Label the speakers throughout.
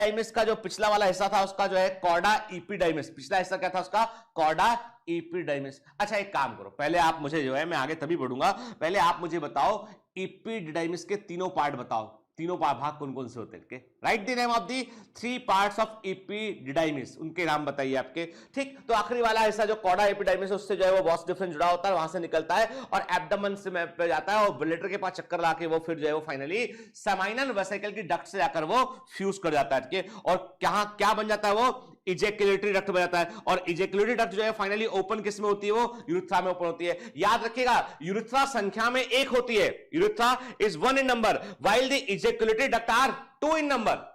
Speaker 1: डाइमिस का जो पिछला वाला हिस्सा था उसका जो है कॉर्डा इपिडाइमिस, पिछला हिस्सा क्या था उसका, कॉर्डा इपिडाइमिस। अच्छा एक काम करो, पहले आप मुझे जो है, मैं आगे तभी बढ़ूंगा, पहले आप मुझे बताओ इपिडाइमिस के तीनों पार्ट बताओ, तीनों भाग कौन कौन से होते हैं। Right the name of the 3 parts of epididymis, उनके नाम बताइए आपके। ठीक, तो आखिरी वाला हिस्सा जो कॉर्डा एपिडाइमिस, उससे जो है वो वास डिफरेंस जुड़ा होता है, वहां से निकलता है और एब्डोमेन से पे जाता है और ब्लेडर के पास चक्कर लाके वो फिर जो है वो फाइनली सेमाइनल वेसिकल की डक्ट से जाकर वो फ्यूज कर जाता है। और क्या बन जाता है वो, इजेक्युलेटरी डक्ट बन जाता है। और इजेक्युलेटरी डक्ट जो है फाइनली ओपन किस में होती है, वो यूरेथ्रा में ओपन होती है। याद रखिएगा यूरेथ्रा संख्या में एक होती है, urethra is 1 in number while the ejaculatory duct are 2 in number.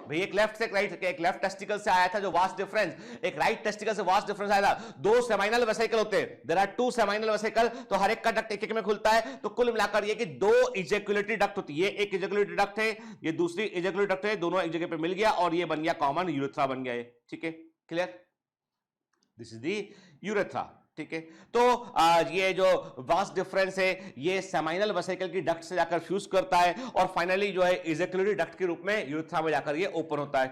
Speaker 1: भाई एक लेफ्ट से एक राइट, एक लेफ्ट टेस्टिकल से आया था जो वास्ट डिफरेंस, एक राइट टेस्टिकल से वास्ट डिफरेंस आया था। 2 सेमाइनल वेसिकल होते हैं, देयर आर 2 सेमाइनल वेसिकल, तो हर एक का डक्ट एक एक में खुलता है। तो कुल मिलाकर ये कि 2 इजेक्युलेटरी डक्ट होती है, एक इजेक्युलेटरी डक्ट है, ये दूसरी इजेक्युलेटरी डक्ट है, दोनों एक जगह पे मिल गया और ये बन गया कॉमन यूरेथ्रा बन गया। ठीक है, clear, this is the urethra. ठीक है, तो ये जो वास्ट डिफरेंस है ये सेमाइनल वेसिकल की डक्ट से जाकर फ्यूज करता है और फाइनली जो है इजेक्युलेटरी डक्ट के रूप में यूरेथ्रा में जाकर ये ओपन होता है।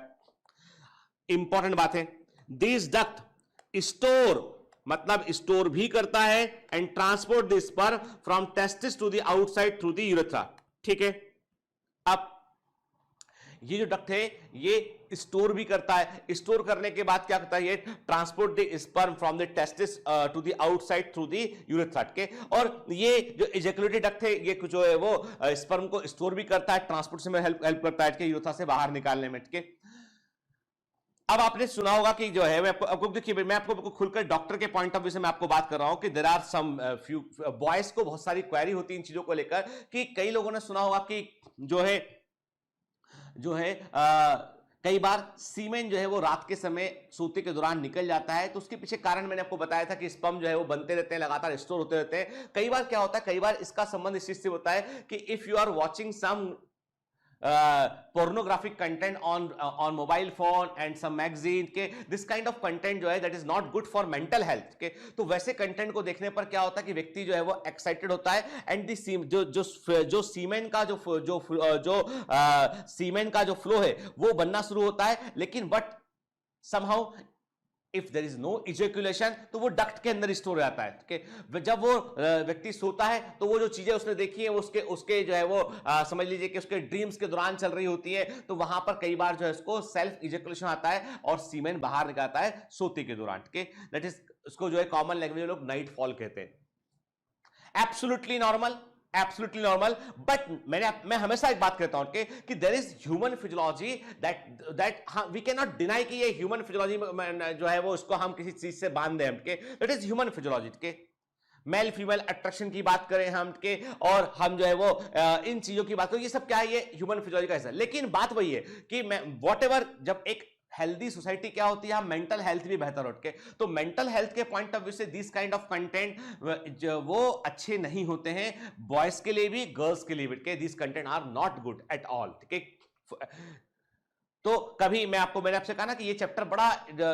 Speaker 1: इंपॉर्टेंट बात है, दिस डक्ट स्टोर, मतलब स्टोर भी करता है and transport the sperm from testis to the outside through the urethra. ठीक है, अब ये जो डक्ट है ये स्टोर भी करता है, स्टोर करने के बाद क्या करता है, ये transport the sperm from the testis to the outside through the urethra के। और ये जो इजेक्युलेटरी डक्ट है ये जो है वो स्पर्म को स्टोर भी करता है, ट्रांसपोर्ट से हेल्प करता है यूरेथ्रा से बाहर निकालने में। के अब आपने सुना होगा कि जो है, मैं आपको देखिए, मैं आपको खुलकर डॉक्टर के पॉइंट ऑफ व्यू से मैं आपको बात कर रहा हूं कि there are some few boys को बहुत सारी क्वेरी होती है इन चीजों को लेकर, कि कई लोगों ने सुना होगा कि जो है कई बार सीमेन जो है वो रात के समय सोते के दौरान निकल जाता है। तो उसके पीछे कारण मैंने आपको बताया था कि स्पर्म जो है वो बनते रहते हैं, लगातार स्टोर होते रहते हैं। कई बार क्या होता है, कई बार इसका संबंध इस चीज से होता है कि if you are watching some pornographic content on mobile phone and some magazine के, this kind of content जो है that is not good for mental health के। तो वैसे कंटेंट को देखने पर क्या होता है कि व्यक्ति जो है वो एक्साइटेड होता है एंड जो सीमेन का सीमेन का जो फ्लो है वो बनना शुरू होता है। लेकिन but somehow if there is no ejaculation तो वो डक्ट के अंदर स्टोर हो जाता है। कि जब वो व्यक्ति सोता है तो वो जो चीजें उसने देखी है उसके जो है वो समझ लीजिए कि उसके ड्रीम्स के दौरान चल रही होती है, तो वहां पर कई बार जो है उसको सेल्फ इजैकुलेशन आता है और सीमेन बाहर निकलता है सोते के दौरान। दैट इज, उसको जो है कॉमन लैंग्वेज में लोग नाइट फॉल कहते हैं। Absolutely normal, absolutely normal, but मैं हमेशा एक बात कहता हूं कि there is human physiology that we can not deny कि ये ह्यूमन फिजियोलॉजी जो है वो उसको हम किसी चीज से बांध दें के, दैट इज ह्यूमन फिजियोलॉजी के। मेल फीमेल अट्रैक्शन की बात करें हम के, और हम जो है वो इन चीजों की बात करें, ये सब क्या है, ये ह्यूमन फिजियोलॉजी का हिस्सा है। लेकिन बात वही है कि मैं व्हाटएवर, जब एक हेल्दी सोसाइटी क्या होती है, मेंटल हेल्थ भी बेहतर होती है। तो मेंटल हेल्थ के पॉइंट ऑफ व्यू से दिस काइंड ऑफ कंटेंट वो अच्छे नहीं होते हैं, बॉयज के लिए भी गर्ल्स के लिए भी। This content are not good at all. ठीक है, तो कभी मैंने आपसे कहा ना कि ये चैप्टर बड़ा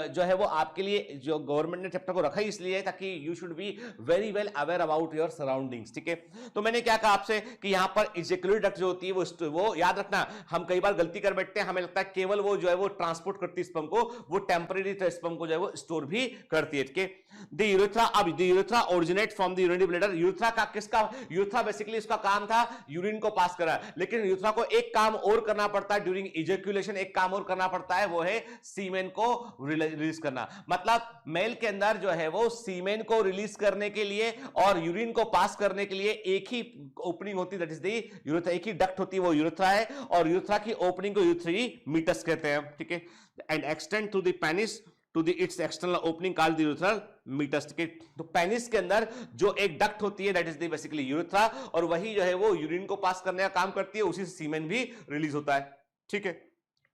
Speaker 1: जो है वो आपके लिए, जो गवर्नमेंट ने चैप्टर को रखा ही इसलिए है ताकि you should be very well aware about your surroundings. ठीक है, तो मैंने क्या कहा आपसे कि यहां पर इजैकुलेटरी डक्ट जो होती है वो याद रखना, हम कई बार गलती कर बैठते हैं, हमें लगता है केवल वो जो है वो ट्रांसपोर्ट करती है स्पर्म को, वो टेम्परेरी स्पर्म को जो है वो स्टोर भी करती है। ठीक है, द यूरेथ्रा, अब the urethra originate from the urinary bladder. Urethra का किसका, यूरेथ्रा बेसिकली उसका काम था यूरिन को पास करा, लेकिन यूरेथ्रा को एक काम और करना पड़ता है ड्यूरिंग इजैकुलेशन, एक काम और करना पड़ता है, वो है सीमेन को रिलीज करना। मतलब मेल के अंदर जो है वो सीमेन को रिलीज करने के लिए और यूरिन को पास करने के लिए एक ही ओपनिंग होती है, दैट इज द यूरेथ्रा, एक ही डक्ट होती है, वो यूरेथ्रा है, और यूरेथ्रा की ओपनिंग को यूरेथ्री मीटस कहते हैं। ठीक है, and extend to the penis to the its external opening called the urethral meatus. तो पेनिस के अंदर जो एक डक्ट होती है that is the basically urethra, और वही जो है वो यूरिन को पास करने का काम करती है, उसी से सीमेन भी रिलीज होता है। ठीक है,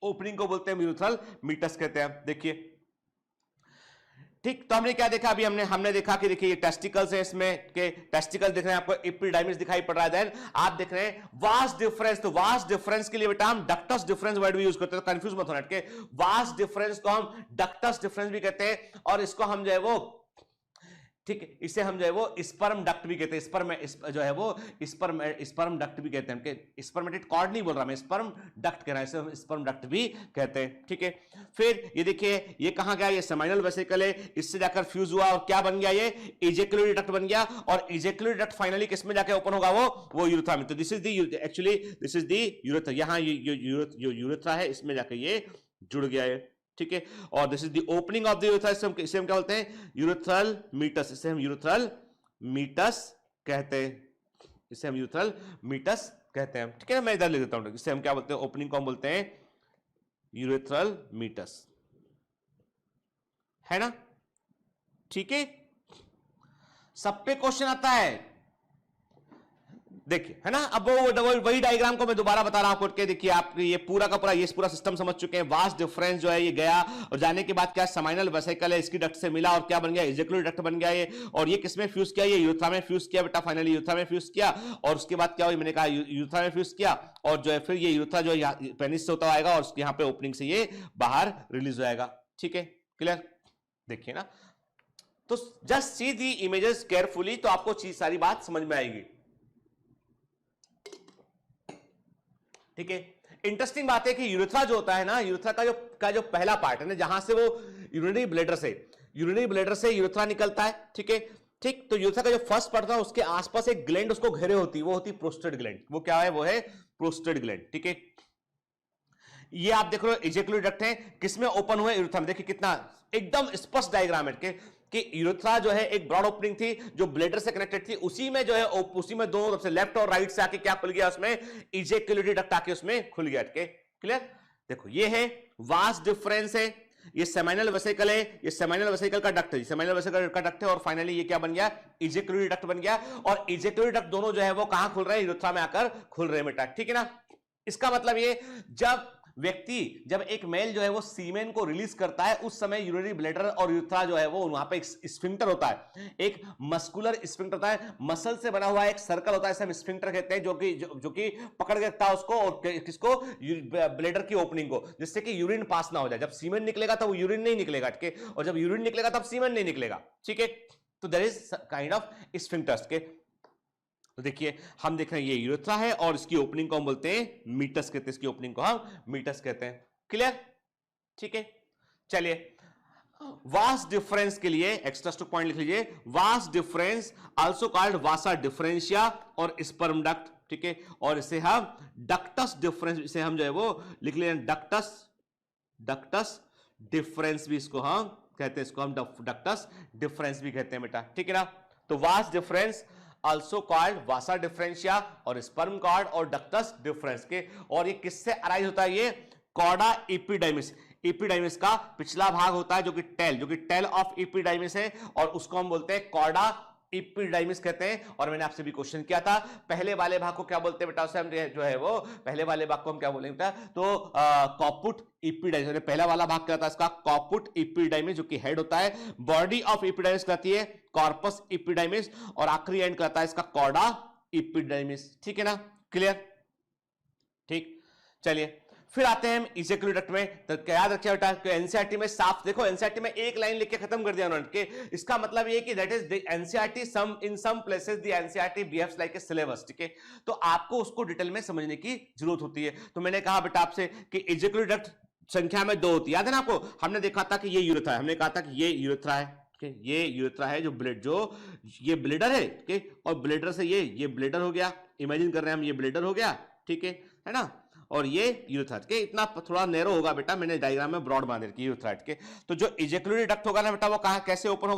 Speaker 1: ओपनिंग को बोलते हैं यूरेथ्रल मीटस कहते हैं। देखिए, ठीक, तो हमने क्या देखा, अभी हमने देखा कि देखिए ये टेस्टिकल्स है, इसमें के टेस्टिकल दिख रहे हैं आपको, एपिडाइमिस दिखाई पड़ रहा है, देन आप देख रहे हैं वास्ट डिफरेंस। तो वास्ट डिफरेंस के लिए बेटा हम डक्टस डिफरेंस वर्ड भी यूज करते हैं, तो कंफ्यूज मत होना। के वास्ट डिफरेंस को हम डक्टस डिफरेंस भी कहते हैं, और इसको हम जो है वो ठीक है, इसे हम जो है वो स्पर्म डक्ट भी कहते हैं, जो है वो स्पर्म डक्ट भी कहते हैं, स्पर्मेटिड कॉर्ड नहीं बोल रहा मैं, स्पर्म डक्ट कह रहा हूं, इसे हम स्पर्म डक्ट भी कहते हैं। ठीक है, फिर ये देखिए ये कहां गया, ये सेमाइनल वेसिकल है, इससे जाकर फ्यूज हुआ और क्या बन गया, ये इजैक्युलेटरी डक्ट बन गया, और इजैक्युलेटरी डक्ट फाइनली किसमें जाके ओपन होगा, वो यूरेथ्रा में। तो this is the actually this is the urethra, यहां यूरेथ्रा है, इसमें जाके ये जुड़ गया है। ठीक है, और this is the opening of the urethra, इसे हम क्या बोलते हैं, यूरेथ्रल मीटस, इसे हम यूरेथ्रल मीटस कहते हैं, इसे हम यूरेथ्रल मीटस कहते हैं। ठीक है, मैं इधर लिख देता हूं, इसे हम क्या बोलते हैं, ओपनिंग को हम बोलते हैं यूरेथ्रल मीटस, है ना। ठीक है, सब पे क्वेश्चन आता है, देखिए, है ना। अब वही डायग्राम को मैं दोबारा बता रहा हूं, देखिए आप ये पूरा का पूरा, ये पूरा सिस्टम समझ चुके हैं। वास्ट डिफरेंस जो है ये गया, और जाने के बाद क्या सेमाइनल वेसिकल है, इसकी डक्ट से मिला और क्या बन गया, इजैक्युलेटरी डक्ट बन गया ये, और ये किसमें फ्यूज किया, ये यूरेथ्रा में फ्यूज किया बेटा, फाइनली यूरेथ्रा में फ्यूज किया, और उसके बाद क्या हुआ, मैंने कहा यूरेथ्रा में फ्यूज किया, और जो है फिर ये यूरेथ्रा जो है पेनिस से होता आएगा, और यहाँ पे ओपनिंग से ये बाहर रिलीज हो जाएगा। ठीक है, क्लियर, देखिए ना। तो जस्ट सी दी इमेजेस केयरफुली, तो आपको चीज सारी बात समझ में आएगी। ठीक है, इंटरेस्टिंग बात है कि यूरेथ्रा जो होता है ना, यूरेथ्रा का जो पहला पार्ट है ना, जहां से वो यूरिनरी ब्लैडर से यूरेथ्रा निकलता है। ठीक है, ठीक, तो यूरेथ्रा का जो फर्स्ट पार्ट था उसके आसपास एक ग्लैंड उसको घेरे होती है, वो होती है प्रोस्टेट ग्लैंड। वो क्या है, वो है प्रोस्टेट ग्लैंड। ठीक है, ये आप देख रहे हो इजैक्युलेटरी डक्ट है, किसमें ओपन हुए, यूरेथ्रा में। देखिए कितना एकदम स्पष्ट डायग्राम है कि यूरेथ्रा जो है एक ब्रॉड ओपनिंग थी जो ब्लैडर से कनेक्टेड थी, उसी में जो है उसी में दोनों तरफ से लेफ्ट और राइट से आके क्या खुल गया, उसमें इजैक्युलेटरी डक्ट आके उसमें खुल गया। क्लियर, देखो ये है वास्ट डिफरेंस है, ये सेमाइनल वेसिकल है, ये सेमाइनल वेसिकल का डक्ट है, सेमाइनल वेसिकल का डक्ट है, और फाइनली ये क्या बन गया, इजैक्युलेटरी डक्ट बन गया। और इजैक्युलेटरी डक्ट दोनों जो है वो कहां खुल रहे हैं, यूरेथ्रा में आकर खुल रहे हैं बेटा। ठीक है ना, इसका मतलब ये जब एक मेल जो है वो सीमेन को रिलीज करता है, उस समय यूरिनरी ब्लैडर और यूरेथ्रा जो है वो वहां पे एक स्फिंक्टर होता है, एक मस्कुलर स्फिंक्टर होता है, मसल से बना हुआ एक सर्कल होता है, इसे हम स्फिंक्टर कहते हैं, जो कि पकड़ के रखता है उसको, और किसको, ब्लैडर की ओपनिंग को, जिससे कि यूरिन पास ना हो जाए। जब सीमेन निकलेगा तब यूरिन नहीं निकलेगा, ठीक है, और जब यूरिन निकलेगा तब सीमेन नहीं निकलेगा। ठीक है, तो there is kind of sphincters के। तो देखिए हम देख रहे हैं ये यूरेथ्रा है, और इसकी ओपनिंग को हम बोलते हैं मीटस कहते हैं, इसकी ओपनिंग को हम मीटस कहते हैं। क्लियर, ठीक है, चलिए वास्ट डिफरेंस के लिए एक्स्ट्रा स्टॉक पॉइंट लिख लीजिए, वास्ट डिफरेंस आल्सो कॉल्ड वासा डिफरेंशिया और स्पर्म डक्ट। ठीक है, और इसे हम डक्टस डिफरेंस, इसे हम जो है वो लिख लें डक्टस डिफरेंस भी इसको हम कहते हैं, इसको हम डक्टस डिफरेंस भी कहते हैं बेटा। ठीक है ना, तो वास्ट डिफरेंस also called वासा डिफरेंशिया और स्पर्म कॉर्ड और डक्टस डिफरेंस के, और ये किससे अराइज होता है, ये कॉर्डा एपिडाइमिस का पिछला भाग होता है, जो कि टेल ऑफ एपिडाइमिस है, और उसको हम बोलते हैं कॉर्डा एपिडाइमिस कहते हैं। और मैंने आपसे भी क्वेश्चन किया था, पहले वाले भाग को क्या बोलते हैं बेटा, उसे हम जो है वो पहले वाले भाग को हम क्या बोलेंगे बेटा, तो कॉपुट एपिडाइमिस, पहला वाला भाग क्या था इसका, कॉपुट एपिडाइमिस, जो कि हेड होता है, बॉडी ऑफ एपिडाइमिस कहती है कॉर्पस एपिडाइमिस, और आखिरी एंड कहता है इसका कॉर्डा एपिडाइमिस। ठीक है ना, क्लियर, ठीक, चलिए फिर आते हैं हम इजैक्युलेटरी डक्ट में। तो याद रखिए बेटा, एनसीईआरटी में साफ देखो, एनसीईआरटी में एक लाइन लिख के खत्म कर दिया उन्होंने कि इसका मतलब ये कि that is the NCERT in some places the NCERT behaves like a syllabus. ठीक है, तो आपको उसको डिटेल में समझने की जरूरत होती है। तो मैंने कहा बेटा आपसे कि इजैक्युलेटरी डक्ट संख्या में 2 होती है, याद है ना आपको, हमने देखा था कि ये यूरेथ्रा है, हमने कहा था कि ये यूरेथ्रा है, ये यूरेथ्रा है, जो ये ब्लेडर है, ठीक, और ब्लेडर से ये ब्लेडर हो गया, इमेजिन कर रहे हैं हम, ये ब्लेडर हो गया, ठीक है ना, और ये यूरेथ्रा के इतना थोड़ा नैरो होगा बेटा, मैंने डायग्राम में ब्रॉड बांध रखी है यूरेथ्रा के। तो जो इजैक्युलेटरी डक्ट होगा ना बेटा, वो कहां कैसे ओपन होगा,